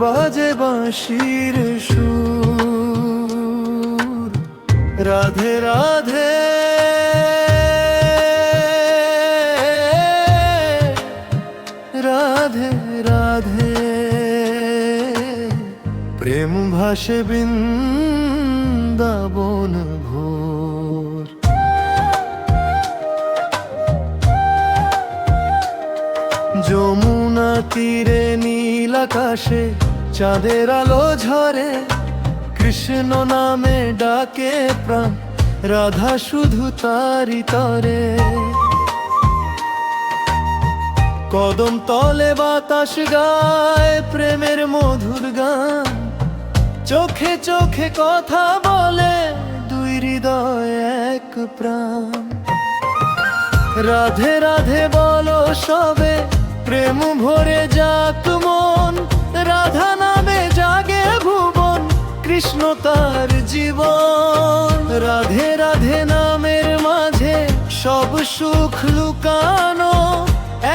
বাজে বাঁশির সুর। রাধে রাধে রাধে রাধে, প্রেম ভাসে বৃন্দাবন ভোর। যমুনা তীরে নীল আকাশে চাঁদের আলো ঝরে, কৃষ্ণ নামে ডাকে প্রাণ, রাধা শুধু তারি তরে। কদম তলে বাতাস গায় প্রেমের মধুর গান, চোখে চোখে কথা বলে দুই হৃদয় এক প্রাণ। রাধে রাধে বলো সবে, প্রেম ভরে যাক মন, রাধা নামে জাগে ভুবন, কৃষ্ণ তার জীবন। রাধে রাধে নামের মাঝে সব সুখ লুকানো,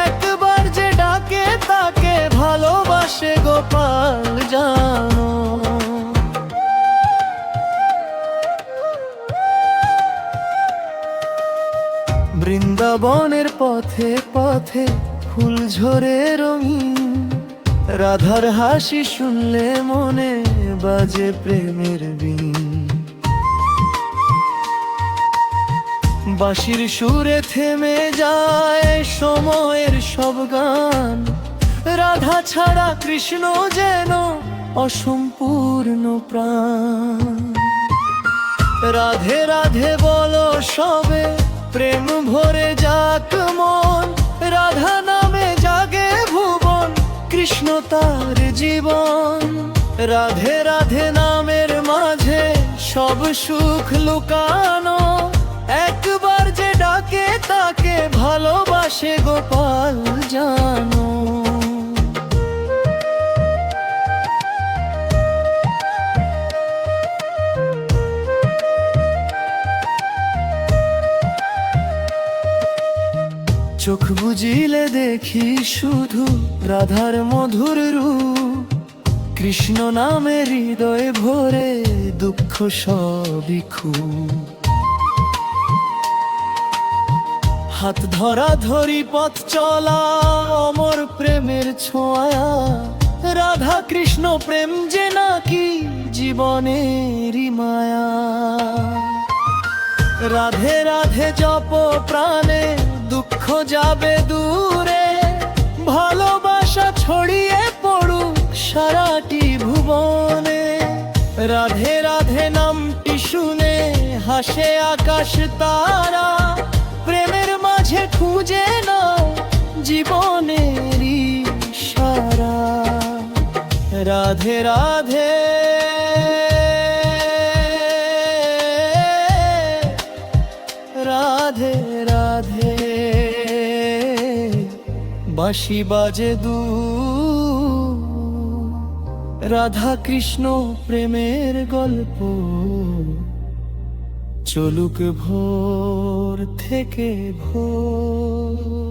একবার যে ডাকে তাকে ভালোবাসে গোপাল জানো। বৃন্দাবনের পথে পথে ফুল ঝরে রঙিন, রাধার হাসি শুনলে মনে বাজে প্রেমের বিন। বাঁশির সুরে থেমে যায় সময়ের সব গান, রাধা ছাড়া কৃষ্ণ যেন অসম্পূর্ণ প্রাণ। রাধে রাধে বলো সবে, প্রেম ভরে যাক মন, রাধা নামে জাগে ভুবন, কৃষ্ণ তার জীবন। রাধে রাধে নামের মাঝে সব সুখ লুকানো, একবার যে ডাকে তাকে ভালোবাসে গোপাল জানো। চোখ বুজিলে দেখি শুধু রাধার মধুর রূপ, কৃষ্ণ নামে হৃদয় ভরে দুঃখ সবই খুব। হাত ধরা ধরি পথ চলা অমর প্রেমের ছোঁয়া, রাধা কৃষ্ণ প্রেম যে নাকি জীবনেরই মায়া। রাধে রাধে জপ প্রাণে, দুঃখ যাবে দূরে, ভালোবাসা ছড়িয়ে পড়ুক সারাটি ভুবনে। রাধে রাধে নামটি শুনে হাসে আকাশ তারা, প্রেমের মাঝে খুঁজে নাও জীবনেরই সারা। রাধে রাধে রাধে রাধে, বাঁশি বাজে দূর, রাধা কৃষ্ণ প্রেমের গল্প চলুক ভোর থেকে ভোর।